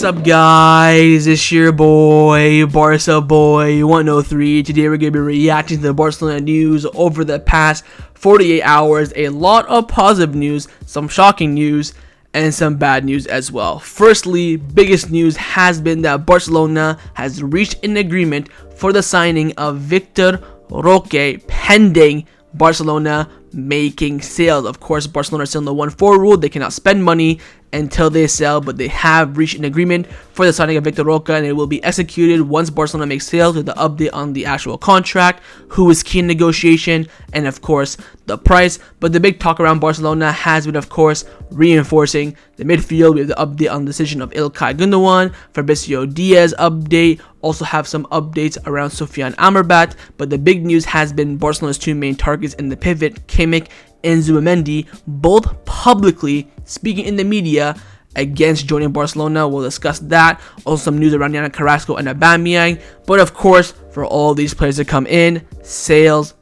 What's up, guys? It's your boy, Barca Boy 103. Today we're going to be reacting to the Barcelona news over the past 48 hours. A lot of positive news, some shocking news, and some bad news as well. Firstly, biggest news has been that Barcelona has reached an agreement for the signing of Vitor Roque pending Barcelona making sales. Of course, Barcelona are still in the 1-4 rule. They cannot spend money until they sell, but they have reached an agreement for the signing of Vitor Roque, and it will be executed once Barcelona makes sales with the update on the actual contract, who is key in negotiation, and of course the price. But the big talk around Barcelona has been, of course, reinforcing the midfield. We have the update on the decision of Ilkay Gundogan, Fabricio Diaz update, also have some updates around Sofyan Amrabat, but the big news has been Barcelona's two main targets in the pivot, Kimmich and Zubimendi, both publicly speaking in the media against joining Barcelona. We'll discuss that. Also some news around Yannick Carrasco and Aubameyang. But of course, for all these players to come in, sales. We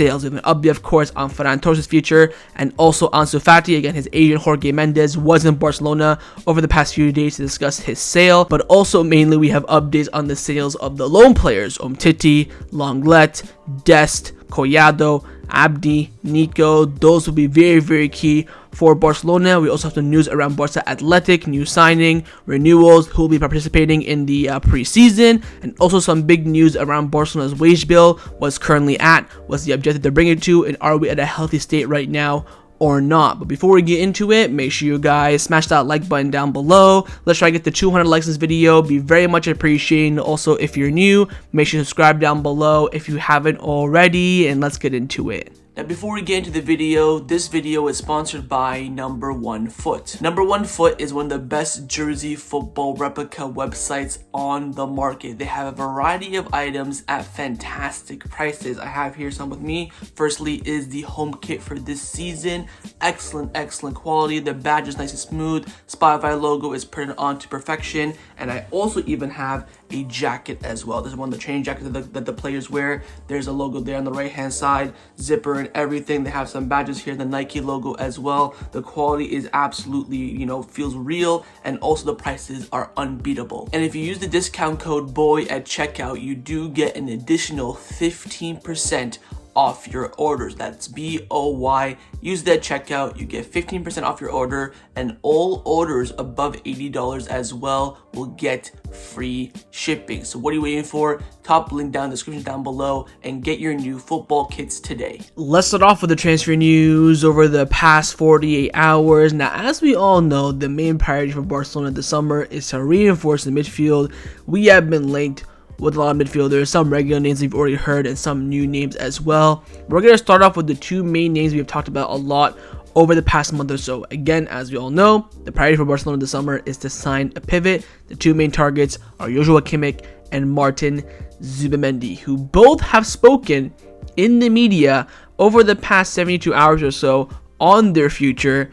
have an update, of course, on Ferran Torres' future, and also Ansu Fati. Again, his agent Jorge Mendes was in Barcelona over the past few days to discuss his sale. But also mainly we have updates on the sales of the loan players, Umtiti, Lenglet, Dest, Collado, Abdi, Nico. Those will be very, very key for Barcelona. We also have some news around Barca Atletic, new signing, renewals, who will be participating in the preseason, and also some big news around Barcelona's wage bill, what's currently at, what's the objective to bring it to, and are we at a healthy state right now or not. But before we get into it, make sure you guys smash that like button down below. Let's try to get to 200 likes in this video. Be very much appreciated. Also, if you're new, make sure you subscribe down below if you haven't already, and let's get into it. Now, before we get into the video, this video is sponsored by Number One Foot. Number One Foot is one of the best jersey football replica websites on the market. They have a variety of items at fantastic prices. I have here some with me. Firstly is the home kit for this season. Excellent quality. The badge is nice and smooth. Spotify logo is printed on to perfection. And I also even have a jacket as well. This is one of the training jackets that the players wear. There's a logo there on the right hand side, zipper and everything. They have some badges here, the Nike logo as well. The quality is absolutely, feels real, and also the prices are unbeatable. And if you use the discount code BOY at checkout, you do get an additional 15% off your orders. That's BOY. Use that checkout, you get 15% off your order, and all orders above $80 as well will get free shipping. So what are you waiting for? Top link down in the description down below and get your new football kits today. Let's start off with the transfer news over the past 48 hours. Now, as we all know, the main priority for Barcelona this summer is to reinforce the midfield. We have been linked with a lot of midfielders, some regular names we've already heard, and some new names as well. We're going to start off with the two main names we've talked about a lot over the past month or so. Again, as we all know, the priority for Barcelona this summer is to sign a pivot. The two main targets are Kimmich and Martin Zubimendi, who both have spoken in the media over the past 72 hours or so on their future.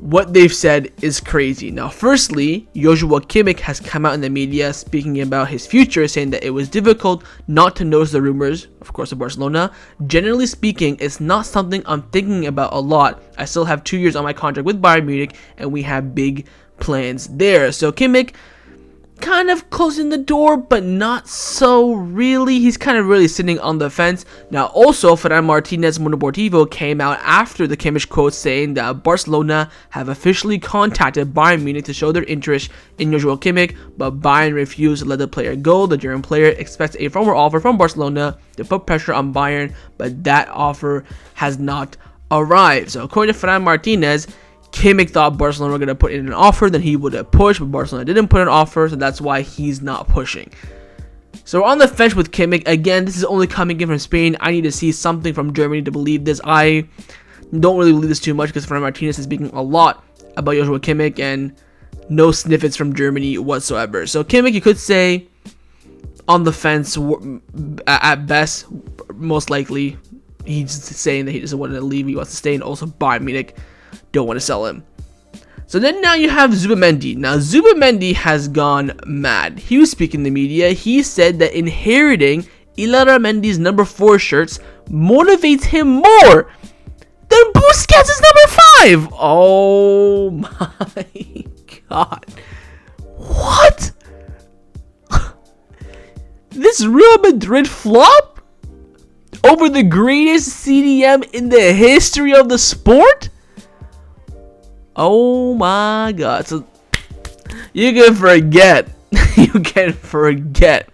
What they've said is crazy. Now, firstly, Kimmich has come out in the media speaking about his future, saying that it was difficult not to notice the rumors, of course, of Barcelona. Generally speaking, it's not something I'm thinking about a lot. I still have 2 years on my contract with Bayern Munich, and we have big plans there. So Kimmich kind of closing the door, but not so really. He's kind of really sitting on the fence. Now, also, Ferran Martinez Mundo Deportivo came out after the Kimmich quote saying that Barcelona have officially contacted Bayern Munich to show their interest in Kimmich, but Bayern refused to let the player go. The German player expects a formal offer from Barcelona to put pressure on Bayern, but that offer has not arrived. So, according to Ferran Martinez, Kimmich thought Barcelona were going to put in an offer, then he would have pushed, but Barcelona didn't put an offer, so that's why he's not pushing. So we're on the fence with Kimmich. Again, this is only coming in from Spain. I need to see something from Germany to believe this. I don't really believe this too much because Ferran Martinez is speaking a lot about Kimmich and no snippets from Germany whatsoever. So Kimmich, you could say, on the fence at best. Most likely, he's saying that he doesn't want to leave, he wants to stay, and also Bayern Munich don't want to sell him. So then now you have Zubimendi. Now Zubimendi has gone mad. He was speaking in the media. He said that inheriting Ilkay number 4 shirts motivates him more than Busquets is number 5. Oh my god. What? This Real Madrid flop? Over the greatest CDM in the history of the sport? Oh my god. So you can forget. You can forget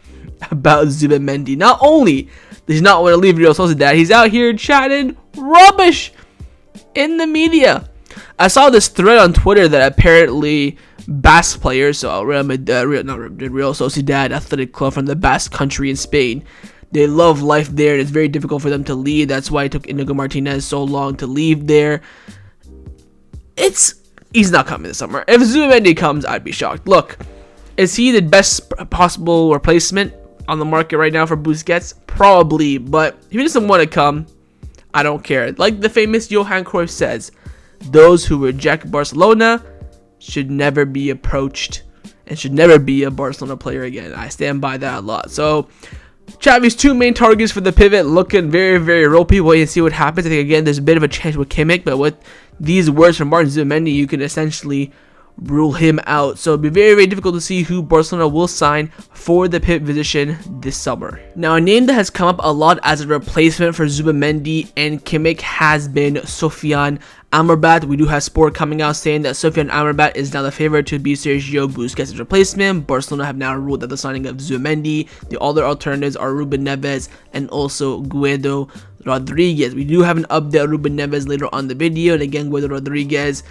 about Zubimendi. Not only does he not want to leave Real Sociedad, he's out here chatting rubbish in the media. I saw this thread on Twitter that apparently Basque players, so Real Sociedad, Athletic Club from the Basque country in Spain, they love life there and it's very difficult for them to leave. That's why it took Inigo Martinez so long to leave there. He's not coming this summer. If Zubimendi comes, I'd be shocked. Look, is he the best possible replacement on the market right now for Busquets? Probably, but if he doesn't want to come, I don't care. Like the famous Johan Cruyff says, those who reject Barcelona should never be approached and should never be a Barcelona player again. I stand by that a lot. So Xavi's two main targets for the pivot looking very, very ropey. Wait and see what happens. I think, again, there's a bit of a chance with Kimmich, but with these words from Martin Zubimendi, you can essentially rule him out. So it'll be very, very difficult to see who Barcelona will sign for the pivot position this summer. Now, a name that has come up a lot as a replacement for Zubimendi and Kimmich has been Sofyan Amrabat. We do have Sport coming out saying that Sofyan Amrabat is now the favorite to be Sergio Busquets' replacement. Barcelona have now ruled out the signing of Zubimendi. The other alternatives are Ruben Neves and also Guido Rodriguez. We do have an update on Ruben Neves later on the video, and again, Guido Rodriguez,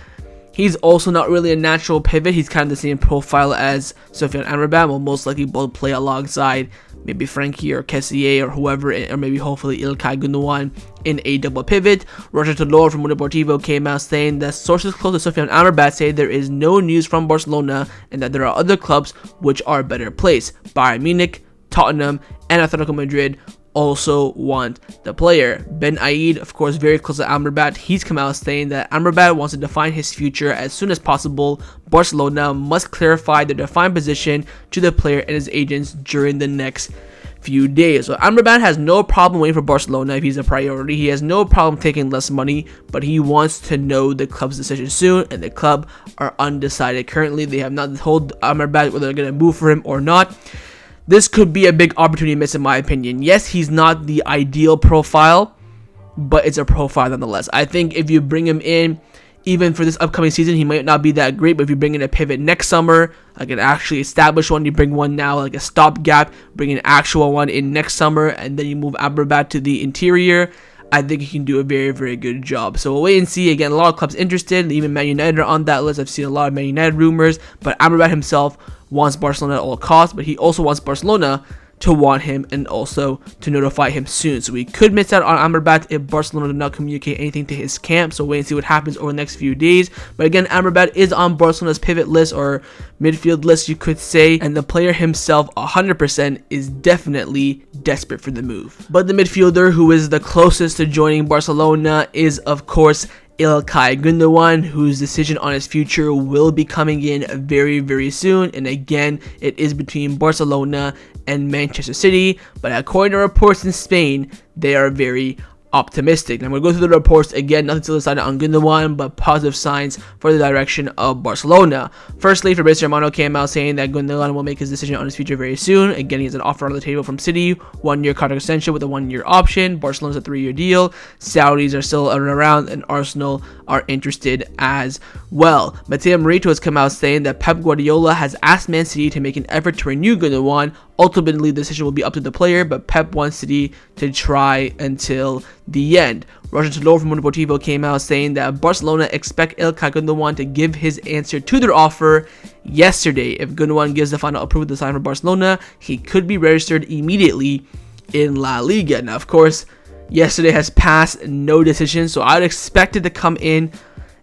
he's also not really a natural pivot. He's kind of the same profile as Sofyan Amrabat. Will most likely both play alongside maybe Frankie or Kessie or whoever, or maybe hopefully Ilkay Gundogan in a double pivot. Roger Tolor from Mundo Deportivo came out saying that sources close to Sofyan Amrabat say there is no news from Barcelona and that there are other clubs which are better placed. Bayern Munich, Tottenham, and Atletico Madrid also want the player. Ben Aid, of course, very close to Amrabat. He's come out saying that Amrabat wants to define his future as soon as possible. Barcelona must clarify their defined position to the player and his agents during the next few days. So Amrabat has no problem waiting for Barcelona if he's a priority. He has no problem taking less money, but he wants to know the club's decision soon, and the club are undecided. Currently, they have not told Amrabat whether they're going to move for him or not. This could be a big opportunity miss in my opinion. Yes, he's not the ideal profile, but it's a profile nonetheless. I think if you bring him in, even for this upcoming season, he might not be that great, but if you bring in a pivot next summer, like an actually established one, you bring one now, like a stopgap, bring an actual one in next summer, and then you move Amrabat to the interior, I think he can do a very, very good job. So we'll wait and see. Again, a lot of clubs interested, even Man United are on that list. I've seen a lot of Man United rumors, but Amrabat himself wants Barcelona at all costs, but he also wants Barcelona to want him and also to notify him soon. So we could miss out on Amrabat if Barcelona did not communicate anything to his camp. So wait and see what happens over the next few days. But again, Amrabat is on Barcelona's pivot list or midfield list, you could say, and the player himself 100% is definitely desperate for the move. But the midfielder who is the closest to joining Barcelona is, of course, Ilkay Gundogan, whose decision on his future will be coming in very, very soon. And again, it is between Barcelona and Manchester City, but according to reports in Spain, they are very optimistic. And I'm going to go through the reports again, nothing to decide on Gundogan, but positive signs for the direction of Barcelona. Firstly, Fabricio Diaz came out saying that Gundogan will make his decision on his future very soon. Again, he has an offer on the table from City, 1-year contract extension with a 1-year option. Barcelona's a 3-year deal. Saudis are still around, and Arsenal are interested as well. Mateo Morito has come out saying that Pep Guardiola has asked Man City to make an effort to renew Gundogan. Ultimately, the decision will be up to the player, but Pep wants City to try until the end. Roger Tolor from Mundo Deportivo came out saying that Barcelona expect Ilkay Gundogan to give his answer to their offer yesterday. If Gundogan gives the final approval to sign for Barcelona, he could be registered immediately in La Liga. Now, of course, yesterday has passed, no decision, so I'd expect it to come in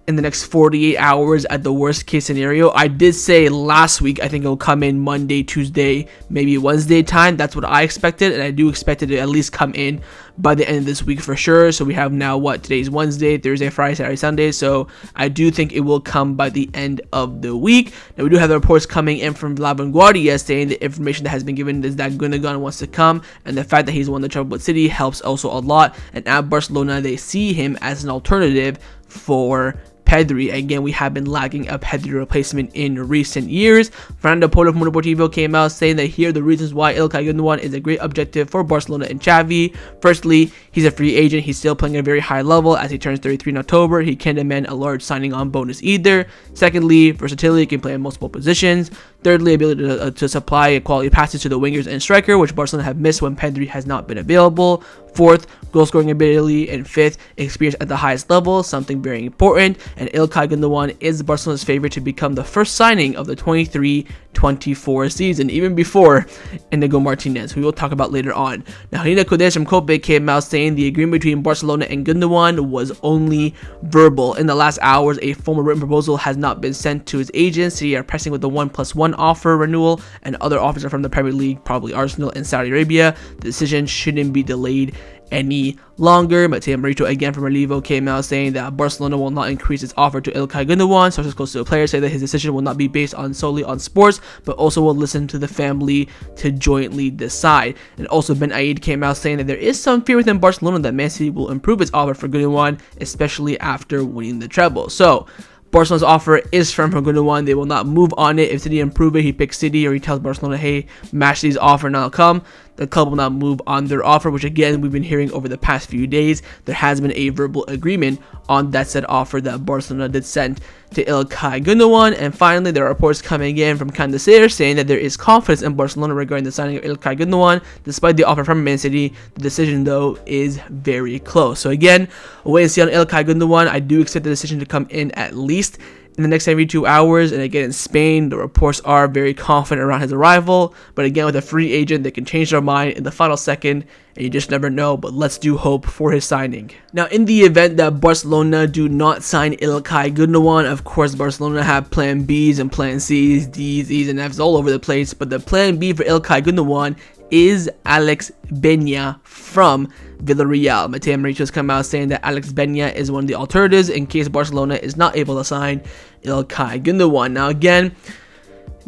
the next 48 hours at the worst case scenario. I did say last week I think it'll come in Monday, Tuesday, maybe Wednesday time. That's what I expected, and I do expect it to at least come in by the end of this week for sure. So we have now today's Wednesday, Thursday, Friday, Saturday, Sunday. So I do think it will come by the end of the week. Now we do have the reports coming in from Guardiola saying the information that has been given is that Gundogan wants to come, and the fact that he's won the trouble with City helps also a lot. And at Barcelona, they see him as an alternative for Pedri. Again, we have been lacking a Pedri replacement in recent years. Fernando Porto from Deportivo came out saying that here are the reasons why Ilkay Gundogan is a great objective for Barcelona and Xavi. Firstly, he's a free agent. He's still playing at a very high level as he turns 33 in October. He can't demand a large signing on bonus either. Secondly, versatility, can play in multiple positions. Thirdly, ability to supply quality passes to the wingers and striker, which Barcelona have missed when Pedri has not been available. Fourth, goal scoring ability. And fifth, experience at the highest level, something very important. And Ilkay Gundogan is Barcelona's favorite to become the first signing of the 23-24 season, even before Inigo Martinez, who we will talk about later on. Now, Yannick Carrasco from Kope came out saying the agreement between Barcelona and Gundogan was only verbal. In the last hours, a formal written proposal has not been sent to his agents. They are pressing with the 1+1 offer renewal, and other offers are from the Premier League, probably Arsenal and Saudi Arabia. The decision shouldn't be delayed any longer. Mateo Marito again from Relevo came out saying that Barcelona will not increase its offer to Ilkay Gundogan. Sources close to the player say that his decision will not be based on solely on sports, but also will listen to the family to jointly decide. And also Ben Aid came out saying that there is some fear within Barcelona that Man City will improve its offer for Gundogan, especially after winning the treble. So Barcelona's offer is firm for Gundogan. They will not move on it. If City improve it, he picks City, or he tells Barcelona, hey, match City's offer and I'll come. The club will not move on their offer, which again, we've been hearing over the past few days. There has been a verbal agreement on that said offer that Barcelona did send to Ilkay Gundogan. And finally, there are reports coming in from Candacer saying that there is confidence in Barcelona regarding the signing of Ilkay Gundogan. Despite the offer from Man City, the decision though is very close. So again, wait and see on Ilkay Gundogan. I do expect the decision to come in at least in the next 72 hours. And again, in Spain, the reports are very confident around his arrival. But again, with a free agent, they can change their mind in the final second, and you just never know. But let's do hope for his signing. Now, in the event that Barcelona do not sign Ilkay Gundogan, of course, Barcelona have plan Bs and plan Cs, Ds, Es, and Fs all over the place. But the plan B for Ilkay Gundogan is Alex Baena from Villarreal. Mateo Marito has come out saying that Alex Baena is one of the alternatives in case Barcelona is not able to sign Ilkay Gundogan. Now again,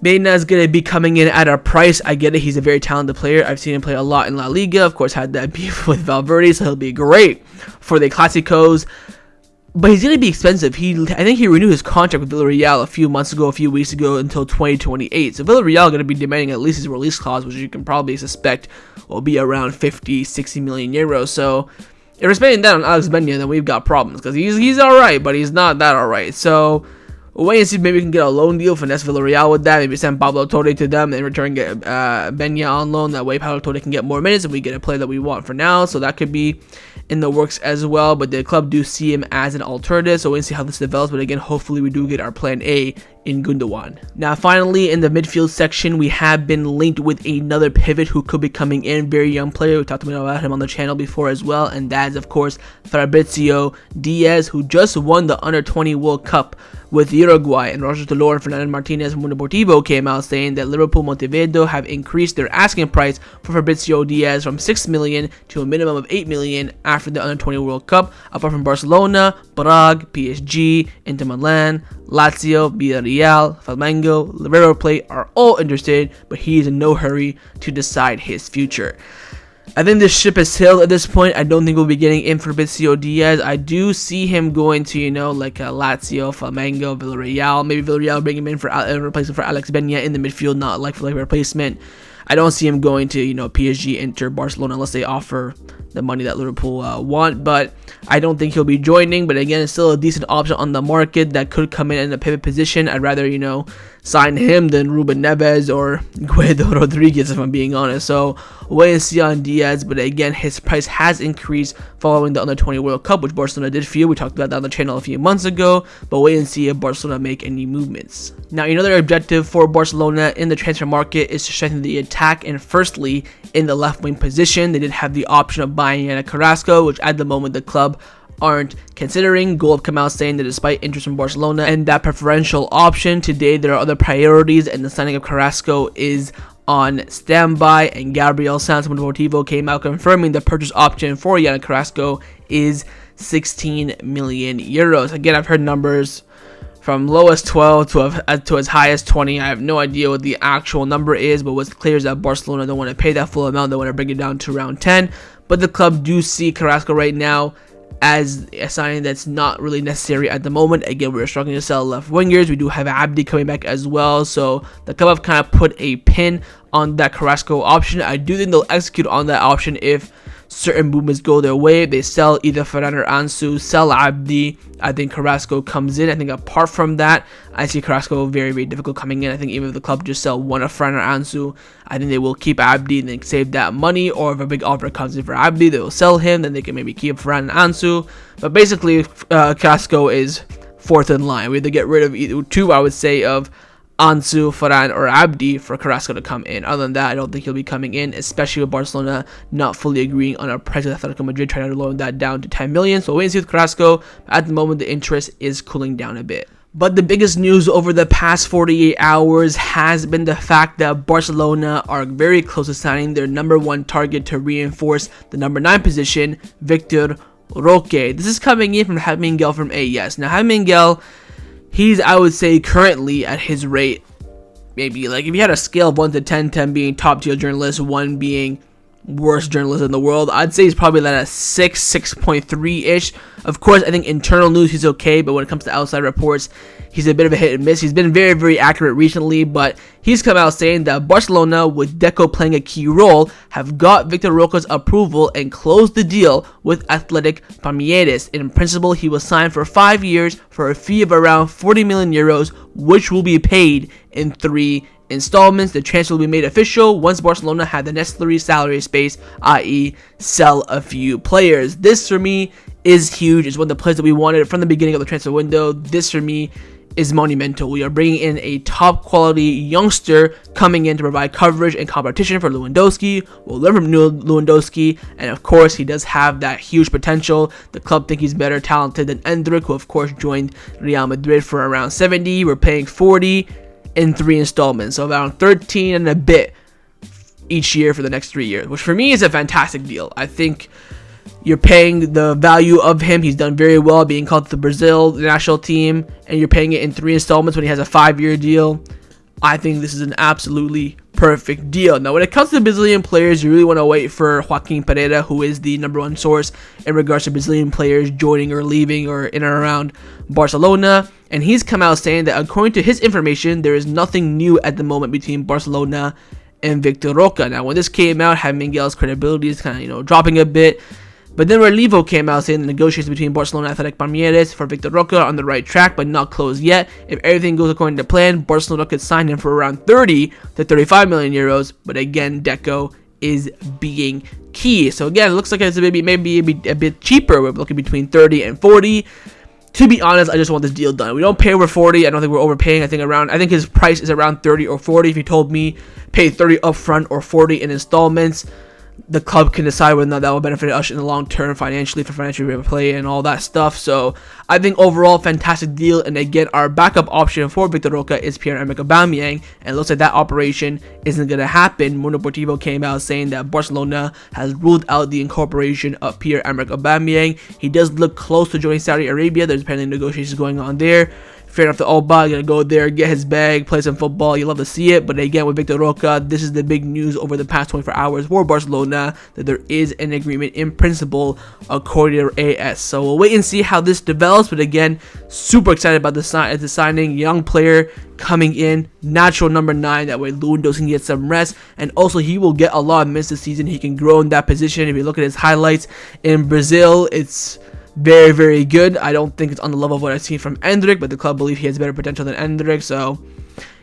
Baena is going to be coming in at a price. I get it, he's a very talented player. I've seen him play a lot in La Liga. Of course, had that beef with Valverde, so he'll be great for the Clásicos. But he's going to be expensive. I think he renewed his contract with Villarreal a few weeks ago until 2028. So Villarreal going to be demanding at least his release clause, which you can probably suspect will be around 50-60 million euros. So if we're spending that on Alex Baena, then we've got problems, because he's alright, but he's not that alright. So we'll wait and see if maybe we can get a loan deal, finesse Villarreal with that, maybe send Pablo Torre to them and in return get Baena on loan. That way Pablo Torre can get more minutes and we get a player that we want for now. So that could be in the works as well, but the club do see him as an alternative, so we'll see how this develops. But again, hopefully we do get our plan A in Gundogan. Now finally, in the midfield section, we have been linked with another pivot who could be coming in, very young player. We talked about him on the channel before as well, and that is of course Fabricio Diaz, who just won the Under-20 World Cup with Uruguay. And Roger Tolor and Fernando Martinez from Deportivo came out saying that Liverpool Montevideo have increased their asking price for Fabricio Diaz from 6 million to a minimum of 8 million after the Under-20 World Cup. Apart from Barcelona, Prague, PSG, Inter Milan, Lazio, Villarreal, Flamengo, River Plate are all interested, but he is in no hurry to decide his future. I think this ship has sailed at this point. I don't think we'll be getting in Fabricio Diaz. I do see him going to, like Lazio, Flamengo, Villarreal. Maybe Villarreal bring him in for a replacement for Alex Baena in the midfield, not like for like replacement. I don't see him going to, PSG, Inter, Barcelona unless they offer the money that Liverpool want. But I don't think he'll be joining. But again, it's still a decent option on the market that could come in a pivot position. I'd rather, sign him than Ruben Neves or Guido Rodriguez, if I'm being honest. So wait and see on Diaz. But again, his price has increased following the Under-20 World Cup, which Barcelona did feel. We talked about that on the channel a few months ago. But wait and see if Barcelona make any movements. Now, another objective for Barcelona in the transfer market is to strengthen the attack. And firstly, in the left wing position, they did have the option of buying Yannick Carrasco, which at the moment the club aren't considering. Goal have come out saying that despite interest from Barcelona and that preferential option, today there are other priorities, and the signing of Carrasco is on standby. And Gabriel Sanz from Deportivo came out confirming the purchase option for Yannick Carrasco is 16 million euros. Again, I've heard numbers from lowest 12 to as high as 20. I have no idea what the actual number is, but what's clear is that Barcelona don't want to pay that full amount. They want to bring it down to around 10. But the club do see Carrasco right now as a signing that's not really necessary at the moment. Again, we're struggling to sell left wingers. We do have Abdi coming back as well, so the club have kind of put a pin on that Carrasco option. I do think they'll execute on that option if certain movements go their way. They sell either Ferran or Ansu, sell Abdi. I think Carrasco comes in. I think apart from that, I see Carrasco very, very difficult coming in. I think even if the club just sell one of Ferran or Ansu, I think they will keep Abdi and then save that money. Or if a big offer comes in for Abdi, they will sell him. Then they can maybe keep Ferran and Ansu. But basically, Carrasco is fourth in line. We either get rid of either two, I would say, of Ansu, Ferran, or Abdi for Carrasco to come in. Other than that, I don't think he'll be coming in, especially with Barcelona not fully agreeing on a price with Atletico Madrid, trying to lower that down to 10 million. So we'll wait and see with Carrasco. At the moment, the interest is cooling down a bit. But the biggest news over the past 48 hours has been the fact that Barcelona are very close to signing their number one target to reinforce the number 9 position, Vitor Roque. This is coming in from Javi Maykil from AES. Now, Javi Maykil, he's, I would say, currently at his rate, maybe like if you had a scale of 1 to 10, 10 being top tier journalist, 1 being worst journalist in the world, I'd say he's probably at a 6.3 ish. Of course, I think internal news he's okay, but when it comes to outside reports, he's a bit of a hit and miss. He's been very, very accurate recently, but he's come out saying that Barcelona, with Deco playing a key role, have got Vitor Roque's approval and closed the deal with Athletico Paranaense. In principle, he was signed for 5 years for a fee of around 40 million euros, which will be paid in 3 installments. The transfer will be made official once Barcelona had the necessary salary space, i.e. sell a few players. This for me is huge. It's one of the players that we wanted from the beginning of the transfer window. This for me is monumental. We are bringing in a top quality youngster coming in to provide coverage and competition for Lewandowski. We'll learn from Lewandowski, and of course he does have that huge potential. The club think he's better talented than Endrick, who of course joined Real Madrid for around 70. We're paying 40 in 3 installments, so around 13 and a bit each year for the next 3 years, which for me is a fantastic deal. I think you're paying the value of him. He's done very well being called to the Brazil national team, and you're paying it in 3 installments when he has a 5-year deal. I think this is an absolutely perfect deal. Now, when it comes to Brazilian players, you really want to wait for Joaquim Pereira, who is the number 1 source in regards to Brazilian players joining or leaving or in or around Barcelona. And he's come out saying that according to his information, there is nothing new at the moment between Barcelona and Vitor Roque. Now, when this came out, Javi Maykil's credibility is kind of, dropping a bit. But then Relivo came out saying the negotiations between Barcelona and Athletico Paranaense for Vitor Roque are on the right track, but not closed yet. If everything goes according to plan, Barcelona could sign him for around 30 to 35 million euros. But again, Deco is being key. So again, it looks like it's maybe a bit cheaper. We're looking between 30 and 40. To be honest, I just want this deal done. We don't pay over 40. I don't think we're overpaying. I think his price is around 30 or 40. If he told me pay 30 upfront or 40 in installments, the club can decide whether or not that will benefit us in the long term financially for financial fair play and all that stuff. So I think overall, fantastic deal. And again, our backup option for Vitor Roque is Pierre-Emerick Aubameyang, and it looks like that operation isn't going to happen. Mundo Deportivo came out saying that Barcelona has ruled out the incorporation of Pierre-Emerick Aubameyang. He does look close to joining Saudi Arabia. There's apparently negotiations going on there. Fair enough to Alba, gonna go there, get his bag, play some football. You love to see it. But again, with Vitor Roque, this is the big news over the past 24 hours for Barcelona, that there is an agreement in principle according to AS. So we'll wait and see how this develops. But again, super excited about the signing. Young player coming in, natural number 9. That way Lewandowski can get some rest, and also he will get a lot of minutes this season. He can grow in that position. If you look at his highlights in Brazil, it's very, very good. I don't think it's on the level of what I've seen from Endrick, but the club believe he has better potential than Endrick, so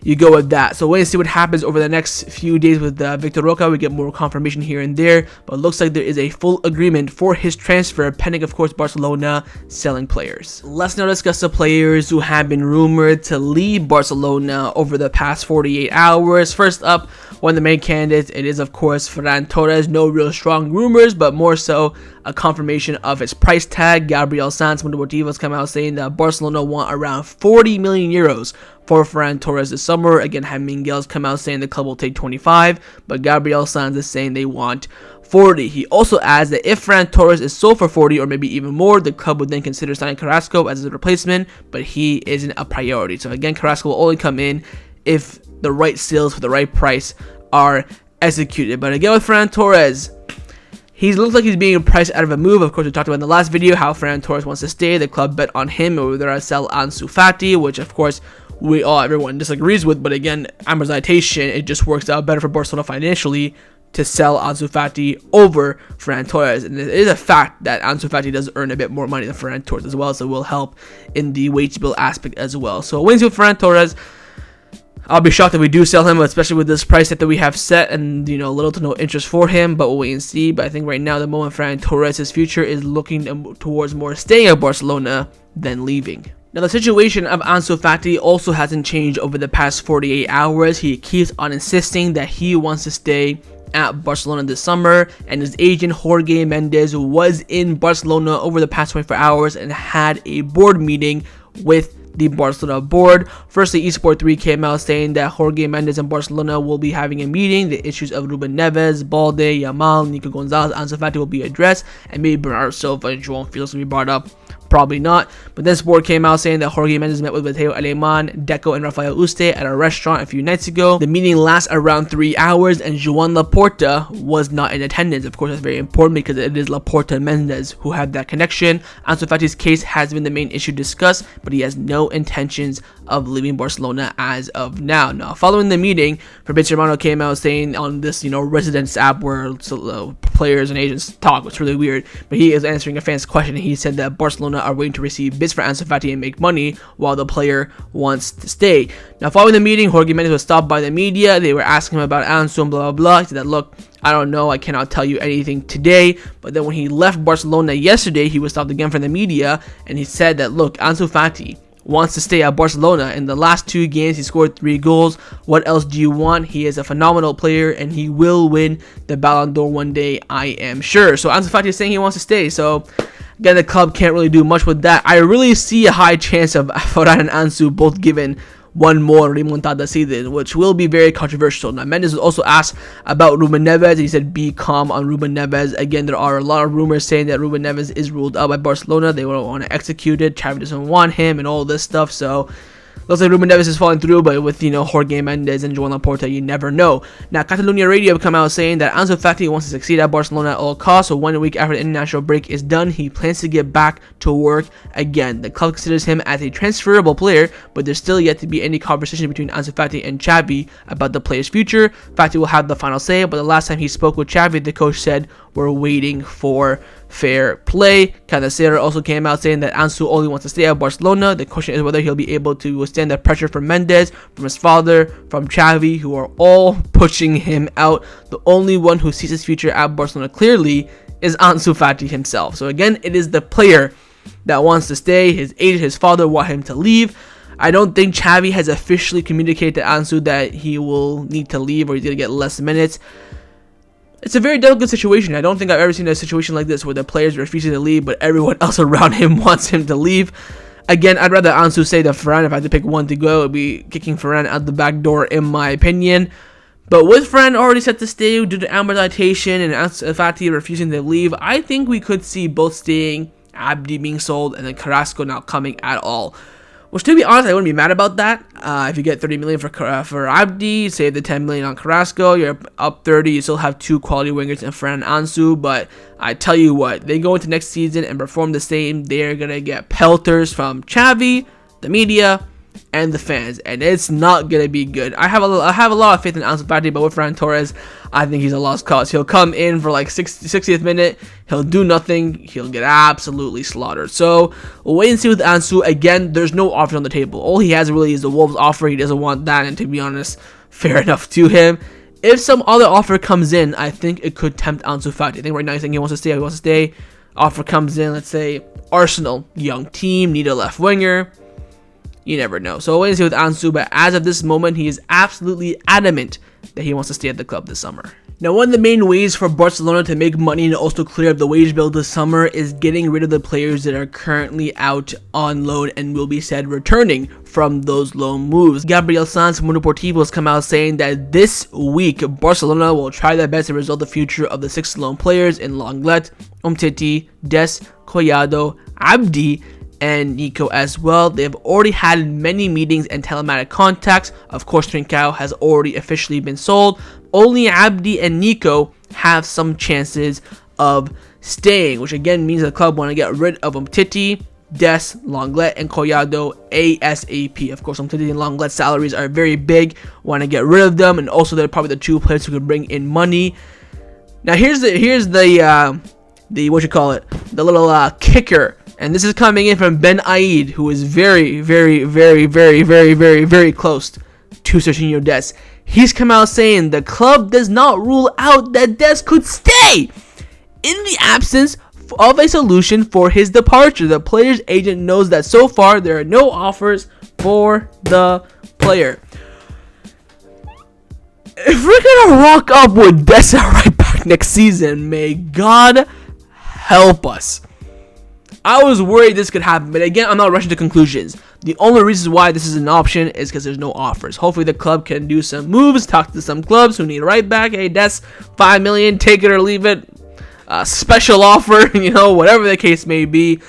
you go with that. So wait and see what happens over the next few days with Vitor Roque. We get more confirmation here and there, but it looks like there is a full agreement for his transfer, pending, of course, Barcelona selling players. Let's now discuss the players who have been rumored to leave Barcelona over the past 48 hours. First up, one of the main candidates, it is, of course, Ferran Torres. No real strong rumors, but more so a confirmation of his price tag. Gabriel Sanz from Deportivo's come out saying that Barcelona want around 40 million euros for Ferran Torres this summer. Again, Javi Maykil's come out saying the club will take 25, but Gabriel Sanz is saying they want 40. He also adds that if Ferran Torres is sold for 40 or maybe even more, the club would then consider signing Carrasco as a replacement, but he isn't a priority. So again, Carrasco will only come in if the right sales for the right price are executed. But again, with Ferran Torres, He looks like he's being priced out of a move. Of course, we talked about in the last video how Ferran Torres wants to stay. The club bet on him over there to sell Ansu Fati, which of course everyone disagrees with. But again, amortization, it just works out better for Barcelona financially to sell Ansu Fati over Ferran Torres. And it is a fact that Ansu Fati does earn a bit more money than Ferran Torres as well, so it will help in the wage bill aspect as well. So wins with Ferran Torres. I'll be shocked if we do sell him, especially with this price that we have set and, little to no interest for him, but we'll wait and see. But I think right now, the moment Ferran Torres' future is looking towards more staying at Barcelona than leaving. Now, the situation of Ansu Fati also hasn't changed over the past 48 hours. He keeps on insisting that he wants to stay at Barcelona this summer, and his agent Jorge Mendes was in Barcelona over the past 24 hours and had a board meeting with the Barcelona board. Firstly, Esport 3 came out saying that Jorge Mendes and Barcelona will be having a meeting. The issues of Ruben Neves, Balde, Yamal, Nico Gonzalez, Ansu Fati will be addressed, and maybe Bernardo Silva and João Felix will be brought up. Probably not. But then Sport came out saying that Jorge Mendes met with Mateo Aleman, Deco, and Rafael Uste at a restaurant a few nights ago. The meeting lasts around 3 hours, and Joan Laporta was not in attendance. Of course, that's very important because it is Laporta and Mendes who have that connection. Ansu Fati's case has been the main issue discussed, but he has no intentions of leaving Barcelona as of now. Now, following the meeting, Fabricio Diaz came out saying on this, residence app where players and agents talk, which is really weird, but he is answering a fan's question, and he said that Barcelona are waiting to receive bids for Ansu Fati and make money while the player wants to stay. Now, following the meeting, Jorge Mendes was stopped by the media. They were asking him about Ansu and blah, blah, blah. He said that, look, I don't know, I cannot tell you anything today. But then when he left Barcelona yesterday, he was stopped again from the media, and he said that, look, Ansu Fati wants to stay at Barcelona. In the last 2 games, he scored 3 goals. What else do you want? He is a phenomenal player, and he will win the Ballon d'Or one day, I am sure. So Ansu Fati is saying he wants to stay. So again, the club can't really do much with that. I really see a high chance of Ferran and Ansu both given one more remontada season, which will be very controversial. Now, Mendes was also asked about Ruben Neves. He said, be calm on Ruben Neves. Again, there are a lot of rumors saying that Ruben Neves is ruled out by Barcelona. They don't want to execute it. Xavi doesn't want him and all this stuff. So looks like Ruben Neves is falling through, but with, Jorge Mendes and Joan Laporta, you never know. Now, Catalonia Radio come out saying that Ansu Fati wants to succeed at Barcelona at all costs, so 1 week after the international break is done, he plans to get back to work again. The club considers him as a transferable player, but there's still yet to be any conversation between Ansu Fati and Xavi about the player's future. Fati will have the final say, but the last time he spoke with Xavi, the coach said, we're waiting for fair play. Canacera also came out saying that Ansu only wants to stay at Barcelona. The question is whether he'll be able to withstand the pressure from Mendes, from his father, from Xavi, who are all pushing him out. The only one who sees his future at Barcelona clearly is Ansu Fati himself. So again, it is the player that wants to stay. His agent, his father want him to leave. I don't think Xavi has officially communicated to Ansu that he will need to leave or he's going to get less minutes. It's a very delicate situation. I don't think I've ever seen a situation like this where the players refusing to leave, but everyone else around him wants him to leave. Again, I'd rather Ansu stay than Ferran. If I had to pick one to go, it would be kicking Ferran out the back door, in my opinion. But with Ferran already set to stay due to amortization and Ansu Fati refusing to leave, I think we could see both staying, Abdi being sold, and then Carrasco not coming at all. Which, to be honest, I wouldn't be mad about that. If you get 30 million for Abdi, save the 10 million on Carrasco, you're up 30. You still have 2 quality wingers in Ferran and Ansu. But I tell you what, they go into next season and perform the same, they're gonna get pelters from Xavi, the media, and the fans, and it's not gonna be good. I have a lot of faith in Ansu Fati, but with Ferran Torres, I think he's a lost cause. He'll come in for like 60th minute, he'll do nothing, he'll get absolutely slaughtered. So we'll wait and see with Ansu. Again, there's no offer on the table. All he has really is the Wolves offer. He doesn't want that, and to be honest, fair enough to him. If some other offer comes in, I think it could tempt Ansu Fati. I think right now he's saying he wants to stay. Offer comes in, let's say Arsenal, young team, need a left winger. You never know. So we'll wait and see with Ansu, but as of this moment, he is absolutely adamant that he wants to stay at the club this summer. Now, one of the main ways for Barcelona to make money and also clear up the wage bill this summer is getting rid of the players that are currently out on loan and will be said returning from those loan moves. Gabriel Sanz from Mundo Deportivo has come out saying that this week, Barcelona will try their best to resolve the future of the 6 loan players in Lenglet, Umtiti, Des, Collado, Abdi, and Nico as well. They've already had many meetings and telematic contacts. Of course, Trincao has already officially been sold. Only Abdi and Nico have some chances of staying, which again means the club want to get rid of Umtiti, Des, Lenglet, and Collado ASAP. Of course, Umtiti and Lenglet's salaries are very big. Want to get rid of them, and also they're probably the two players who can bring in money. Now here's the what you call it, the little kicker, and this is coming in from Ben Aid, who is very close to Serginho Des. He's come out saying the club does not rule out that Des could stay in the absence of a solution for his departure. The player's agent knows that so far there are no offers for the player. If we're gonna rock up with Des right back next season, may God help us. I was worried this could happen, but again, I'm not rushing to conclusions. The only reason why this is an option is because there's no offers. Hopefully the club can do some moves, talk to some clubs who need a right back. Hey, Des, $5 million, take it or leave it. Special offer, whatever the case may be.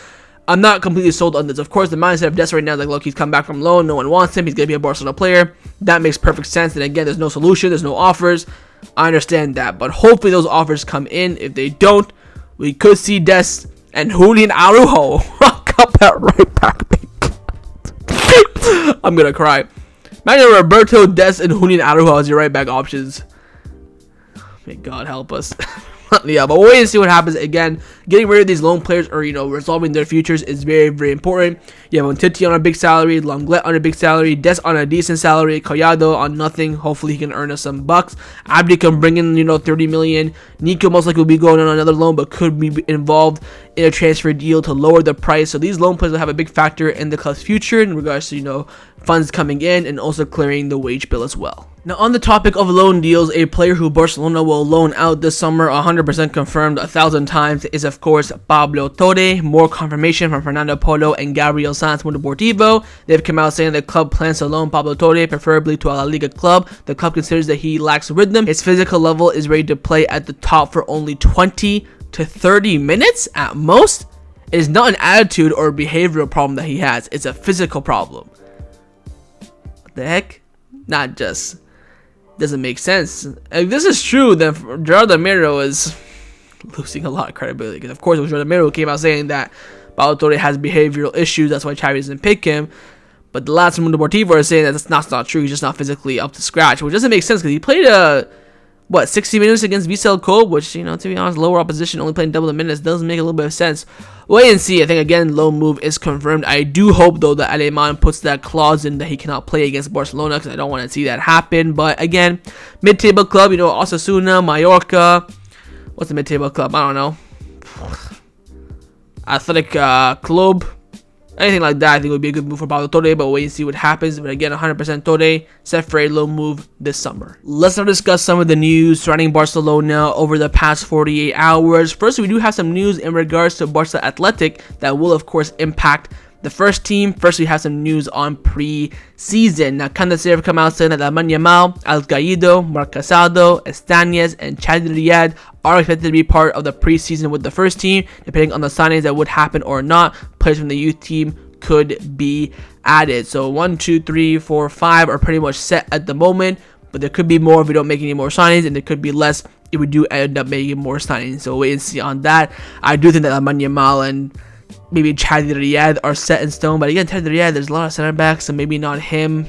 I'm not completely sold on this. Of course, the mindset of Des right now is like, look, he's come back from loan. No one wants him. He's going to be a Barcelona player. That makes perfect sense. And again, there's no solution. There's no offers. I understand that. But hopefully those offers come in. If they don't, we could see Des and Julian Araujo rock up at right back. I'm going to cry. Imagine Roberto, Des, and Julian Araujo as your right back options. May God help us. Yeah, but we'll wait and see what happens. Again, getting rid of these loan players or, resolving their futures is very important. You have Umtiti on a big salary, Lenglet on a big salary, Des on a decent salary, Collado on nothing. Hopefully he can earn us some bucks. Abdi can bring in, 30 million. Nico most likely will be going on another loan, but could be involved in a transfer deal to lower the price. So these loan players will have a big factor in the club's future in regards to, funds coming in and also clearing the wage bill as well. Now, on the topic of loan deals, a player who Barcelona will loan out this summer, 100% confirmed 1,000 times, is of course Pablo Torre. More confirmation from Fernando Polo and Gabriel Sanz Mundo Deportivo. They've come out saying the club plans to loan Pablo Torre, preferably to a La Liga club. The club considers that he lacks rhythm. His physical level is ready to play at the top for only 20 to 30 minutes at most. It is not an attitude or behavioral problem that he has. It's a physical problem. What the heck? Not just... doesn't make sense. If this is true, then Gerardo Romero is losing a lot of credibility. Because of course, Gerardo Romero came out saying that Pablo Torre has behavioral issues. That's why Xavi doesn't pick him. But the last Mundo Deportivo are saying that that's not true. He's just not physically up to scratch, which doesn't make sense because he played 60 minutes against Vissel Kobe, which, to be honest, lower opposition, only playing double the minutes, does make a little bit of sense. Wait and see. I think, again, loan move is confirmed. I do hope, though, that Aleman puts that clause in that he cannot play against Barcelona, because I don't want to see that happen. But, again, mid-table club, Osasuna, Mallorca. What's the mid-table club? I don't know. Athletic Club. Anything like that, I think would be a good move for Pablo Torre, but wait and see what happens. But again, 100% Torre set for a low move this summer. Let's now discuss some of the news surrounding Barcelona over the past 48 hours. First, we do have some news in regards to Barca Atletic that will, of course, impact the first team. First, we have some news on pre-season. Now, Candace have come out saying that Lamine Yamal, Alcaído, Marquez, Estañez, and Chad Riyad are expected to be part of the preseason with the first team. Depending on the signings that would happen or not, players from the youth team could be added. So 1, 2, 3, 4, 5 are pretty much set at the moment, but there could be more if we don't make any more signings, and there could be less if we do end up making more signings. So wait and see on that. I do think that Lamine Yamal and maybe Chad Riyad are set in stone, but again, Chad Riyad, there's a lot of center backs, so maybe not him.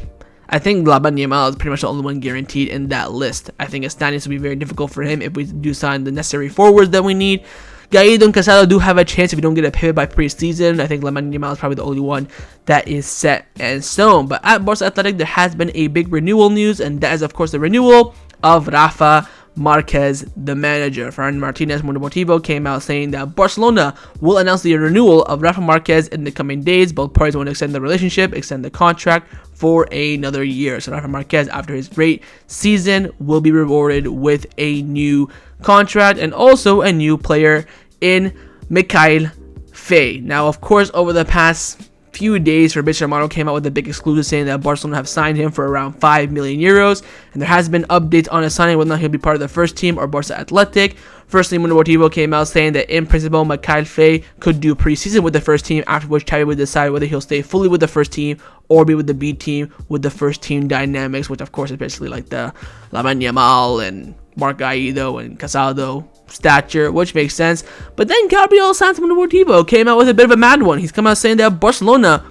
I think Lamine Yamal is pretty much the only one guaranteed in that list. I think Estañez will be very difficult for him if we do sign the necessary forwards that we need. Gaido and Casado do have a chance if we don't get a pivot by pre-season. I think Lamine Yamal is probably the only one that is set in stone. But at Barca Athletic, there has been a big renewal news, and that is, of course, the renewal of Rafa Marquez, the manager. Ferran Martinez Mundo Deportivo came out saying that Barcelona will announce the renewal of Rafa Marquez in the coming days. Both parties want to extend the relationship, extend the contract for another year. So Rafa Marquez, after his great season, will be rewarded with a new contract and also a new player in Maykil Faye. Now, of course, over the past few days, Fabricio Diaz came out with a big exclusive saying that Barcelona have signed him for around 5 million euros, and there has been updates on his signing, whether or not he'll be part of the first team or Barca Athletic. Firstly, Mundo Deportivo came out saying that in principle, Maykil Faye could do preseason with the first team, after which Xavi would decide whether he'll stay fully with the first team or be with the B team with the first team dynamics, which of course is basically like the Lamine Yamal and Marquez and Casado stature, which makes sense. But then Gabriel Santimontivo came out with a bit of a mad one. He's come out saying that Barcelona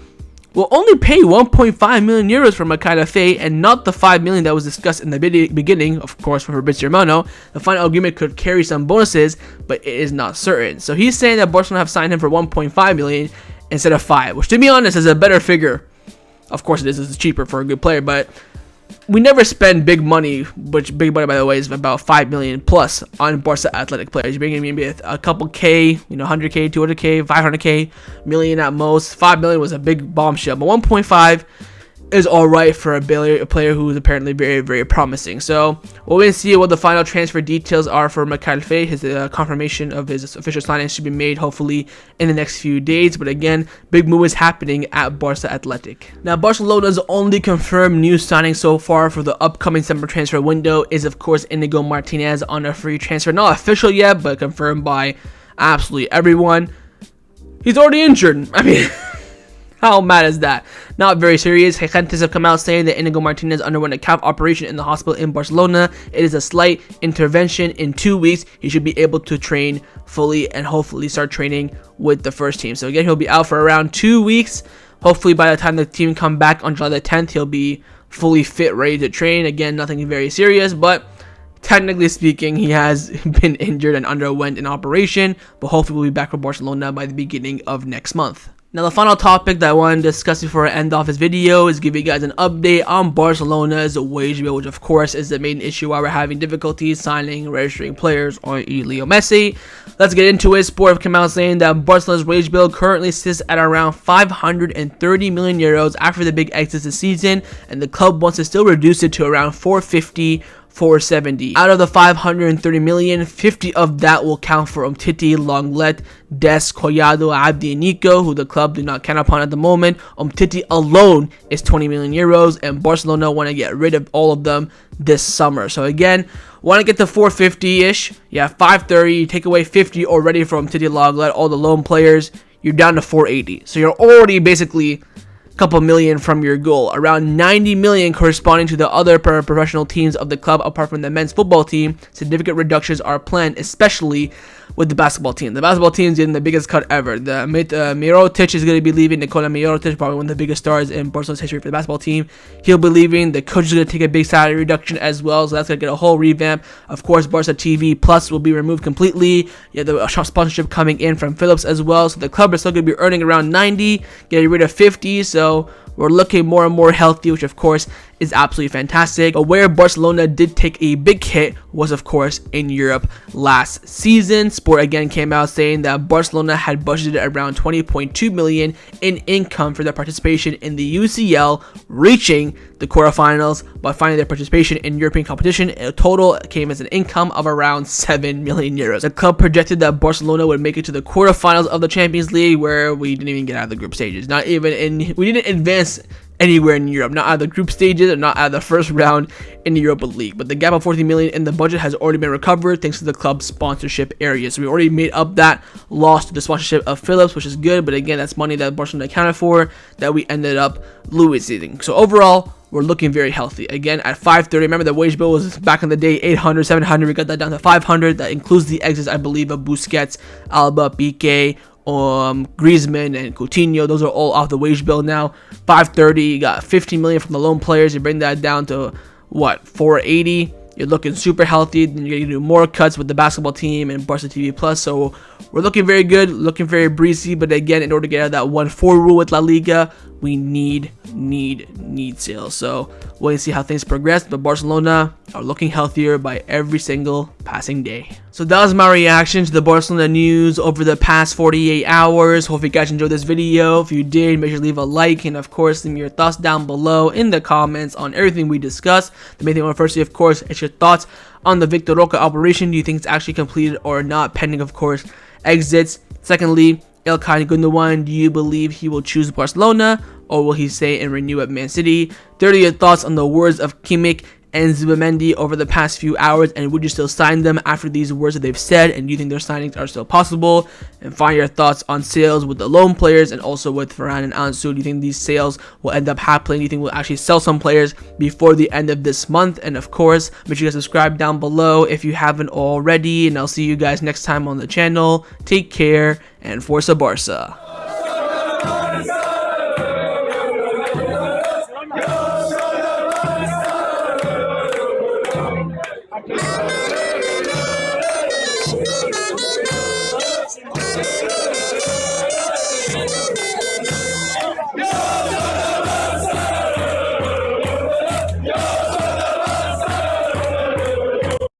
will only pay 1.5 million euros for Maykil Faye and not the 5 million that was discussed in the beginning, of course, for Fabricio Diaz. The final agreement could carry some bonuses, but it is not certain. So he's saying that Barcelona have signed him for 1.5 million instead of 5, which to be honest is a better figure. Of course it is, it's cheaper for a good player, but we never spend big money, which big money by the way is about 5 million plus on Barca Atletic players. You're bringing maybe a couple K, 100K, 200K, 500K, million at most. 5 million was a big bombshell, but 1.5 is alright for a player who is apparently very, very promising. So we'll wait and see what the final transfer details are for Maykil Faye. His confirmation of his official signing should be made hopefully in the next few days. But again, big move is happening at Barca Atletic. Now, Barcelona's only confirmed new signing so far for the upcoming summer transfer window is of course Inigo Martinez on a free transfer. Not official yet, but confirmed by absolutely everyone. He's already injured. I mean, how mad is that? Not very serious. Agentes have come out saying that Inigo Martinez underwent a calf operation in the hospital in Barcelona. It is a slight intervention. In 2 weeks, he should be able to train fully and hopefully start training with the first team. So again, he'll be out for around 2 weeks. Hopefully by the time the team come back on July the 10th, he'll be fully fit, ready to train. Again, nothing very serious, but technically speaking, he has been injured and underwent an operation, but hopefully we'll be back for Barcelona by the beginning of next month. Now, the final topic that I want to discuss before I end off this video is give you guys an update on Barcelona's wage bill, which of course is the main issue why we're having difficulties signing and registering players on Leo Messi. Let's get into it. Sport have come out saying that Barcelona's wage bill currently sits at around 530 million euros after the big exits this season, and the club wants to still reduce it to around 450 470. Out of the 530 million, 50 of that will count for Umtiti, Lenglet, Collado, Abdi, and Nico, who the club do not count upon at the moment. Umtiti alone is 20 million euros, and Barcelona want to get rid of all of them this summer. So again, want to get to 450-ish. Yeah, 530, you take away 50 already from Umtiti, Lenglet, all the loan players, you're down to 480. So you're already basically couple million from your goal. Around 90 million corresponding to the other professional teams of the club apart from the men's football team. Significant reductions are planned, especially with the basketball team. The basketball team is getting the biggest cut ever. Mirotic is going to be leaving. Nikola Mirotic, probably one of the biggest stars in Barcelona's history for the basketball team. He'll be leaving. The coach is going to take a big salary reduction as well, so that's going to get a whole revamp. Of course, Barca TV Plus will be removed completely. Yeah, the sponsorship coming in from Philips as well, so the club is still going to be earning around 90, getting rid of 50, so we're looking more and more healthy, which of course is absolutely fantastic. But where Barcelona did take a big hit was of course in Europe last season. Sport again came out saying that Barcelona had budgeted around 20.2 million in income for their participation in the UCL, reaching the quarterfinals, but finding their participation in European competition, a total came as an income of around 7 million euros. The club projected that Barcelona would make it to the quarterfinals of the Champions League, where we didn't even get out of the group stages. We didn't advance anywhere in Europe, not out of the group stages or not out of the first round in the Europa League. But the gap of 40 million in the budget has already been recovered thanks to the club's sponsorship area. So we already made up that loss to the sponsorship of Philips, which is good. But again, that's money that Barcelona accounted for that we ended up losing. So overall, we're looking very healthy. Again, at 530, remember the wage bill was back in the day 800, 700. We got that down to 500. That includes the exits, I believe, of Busquets, Alba, Piqué, Griezmann and Coutinho. Those are all off the wage bill now. 530, you got 15 million from the loan players. You bring that down to what, 480. You're looking super healthy. Then you're gonna do more cuts with the basketball team and Barca TV Plus. So we're looking very good, looking very breezy. But again, in order to get out of that 1-4 rule with La Liga, we need sales. So we'll see how things progress. But Barcelona are looking healthier by every single passing day. So that was my reaction to the Barcelona news over the past 48 hours. Hope you guys enjoyed this video. If you did, make sure to leave a like, and of course leave me your thoughts down below in the comments on everything we discussed. The main thing I want to firstly, of course, is your thoughts on the Vitor Roque operation. Do you think it's actually completed or not, pending of course exits? Secondly, Ilkay Gundogan, do you believe he will choose Barcelona or will he stay and renew at Man City? Thirdly, your thoughts on the words of Kimmich and Zubimendi over the past few hours, and would you still sign them after these words that they've said, and do you think their signings are still possible? And find your thoughts on sales with the loan players and also with Ferran and Ansu. Do you think these sales will end up happening? Do you think we'll actually sell some players before the end of this month? And of course, make sure you guys subscribe down below if you haven't already, and I'll see you guys next time on the channel. Take care, and Forza Barca.